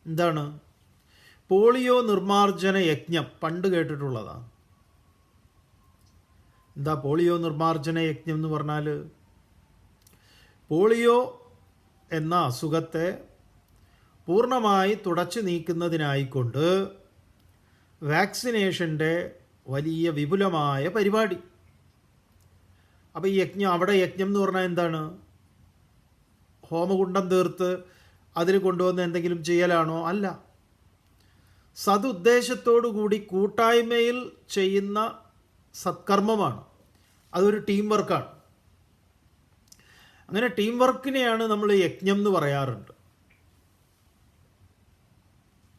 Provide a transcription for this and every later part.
എന്താണ്? പോളിയോ നിർമ്മാർജ്ജന യജ്ഞം പണ്ട് കേട്ടിട്ടുള്ളതാണ്. എന്താ പോളിയോ നിർമ്മാർജ്ജന യജ്ഞം എന്ന് പറഞ്ഞാൽ? പോളിയോ എന്ന അസുഖത്തെ പൂർണ്ണമായി തുടച്ചു നീക്കുന്നതിനായിക്കൊണ്ട് വാക്സിനേഷൻ്റെ വലിയ വിപുലമായ പരിപാടി. അപ്പോൾ ഈ അവിടെ യജ്ഞം എന്ന് പറഞ്ഞാൽ എന്താണ്? ഹോമകുണ്ടം തീർത്ത് അതിൽ കൊണ്ടുവന്ന് എന്തെങ്കിലും ചെയ്യലാണോ? അല്ല. സതുദ്ദേശത്തോടു കൂടി കൂട്ടായ്മയിൽ ചെയ്യുന്ന സത്കർമ്മമാണ്. അതൊരു ടീം വർക്കാണ്. അങ്ങനെ ടീം വർക്കിനെയാണ് നമ്മൾ യജ്ഞം എന്ന് പറയാറുണ്ട്.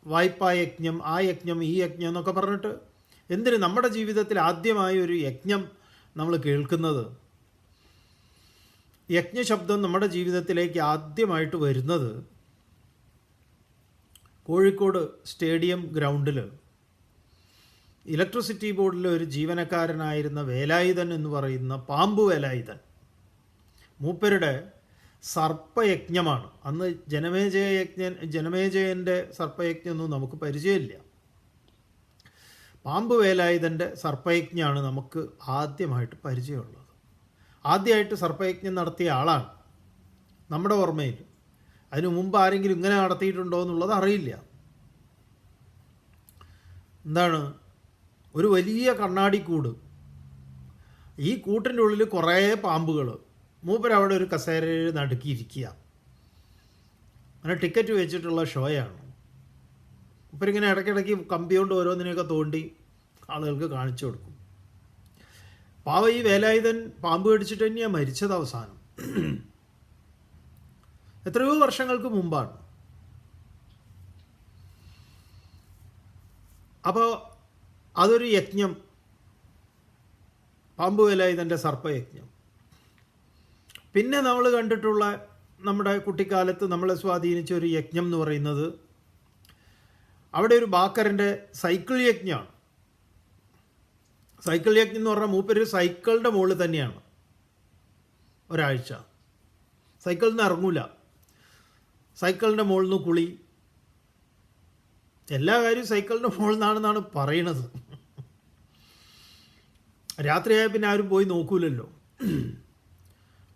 വായ്പാ യജ്ഞം, ആ യജ്ഞം, ഈ യജ്ഞം എന്നൊക്കെ പറഞ്ഞിട്ട്. എന്തിന്? നമ്മുടെ ജീവിതത്തിൽ ആദ്യമായി ഒരു യജ്ഞം നമ്മൾ കേൾക്കുന്നത്, യജ്ഞശബ്ദം നമ്മുടെ ജീവിതത്തിലേക്ക് ആദ്യമായിട്ട് വരുന്നത് കോഴിക്കോട് സ്റ്റേഡിയം ഗ്രൗണ്ടിൽ ഇലക്ട്രിസിറ്റി ബോർഡിലെ ഒരു ജീവനക്കാരനായിരുന്ന വേലായുധൻ എന്ന് പറയുന്ന പാമ്പു വേലായുധൻ, മൂപ്പരുടെ സർപ്പയജ്ഞമാണ്. അന്ന് ജനമേജയൻ്റെ സർപ്പയജ്ഞമൊന്നും നമുക്ക് പരിചയമില്ല. പാമ്പു വേലായുധൻ്റെ സർപ്പയജ്ഞമാണ് നമുക്ക് ആദ്യമായിട്ട് പരിചയമുള്ളത്. ആദ്യമായിട്ട് സർപ്പയജ്ഞം നടത്തിയ ആളാണ് നമ്മുടെ ഓർമ്മയിൽ. അതിനു മുമ്പ് ആരെങ്കിലും ഇങ്ങനെ നടത്തിയിട്ടുണ്ടോ എന്നുള്ളത് അറിയില്ല. എന്താണ്? ഒരു വലിയ കണ്ണാടിക്കൂട്, ഈ കൂട്ടിൻ്റെ ഉള്ളിൽ കുറേ പാമ്പുകൾ, മൂപ്പരവിടെ ഒരു കസേരയിൽ നടുക്കിയിരിക്കുക. അങ്ങനെ ടിക്കറ്റ് വെച്ചിട്ടുള്ള ഷോയാണ്. മൂപ്പരിങ്ങനെ ഇടയ്ക്കിടയ്ക്ക് കമ്പി കൊണ്ട് ഓരോന്നിനെയൊക്കെ തോണ്ടി ആളുകൾക്ക് കാണിച്ചു കൊടുക്കും. പാവ ഈ വേലായുധൻ പാമ്പ് കടിച്ചിട്ട് തന്നെയാണ് മരിച്ചത് അവസാനം. എത്രയോ വർഷങ്ങൾക്ക് മുമ്പാണ്. അപ്പോൾ അതൊരു യജ്ഞം, പാമ്പ് വേലായുധൻ്റെ സർപ്പയജ്ഞം. പിന്നെ നമ്മൾ കണ്ടിട്ടുള്ള, നമ്മുടെ കുട്ടിക്കാലത്ത് നമ്മളെ സ്വാധീനിച്ച ഒരു യജ്ഞം എന്ന് പറയുന്നത്, അവിടെ ഒരു ബാക്കറിൻ്റെ സൈക്കിൾ യജ്ഞമാണ്. സൈക്കിൾ യജ്ഞം എന്ന് പറഞ്ഞാൽ മൂപ്പര് സൈക്കിളിൻ്റെ മുകളിൽ തന്നെയാണ് ഒരാഴ്ച. സൈക്കിളിൽ നിന്ന് ഇറങ്ങൂല, സൈക്കിളിൻ്റെ മുകളിൽ നിന്ന് കുളി, എല്ലാ കാര്യവും സൈക്കിളിൻ്റെ മുകളിൽ നിന്നാണെന്നാണ് പറയണത്. രാത്രിയായ പിന്നെ ആരും പോയി നോക്കൂലല്ലോ.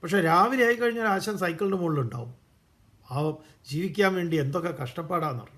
പക്ഷെ രാവിലെ ആയിക്കഴിഞ്ഞാൽ ആശാൻ സൈക്കിളിൻ്റെ മുകളിലുണ്ടാവും. ആ ജീവിക്കാൻ വേണ്ടി എന്തൊക്കെ കഷ്ടപ്പാടാണെന്ന് പറഞ്ഞു.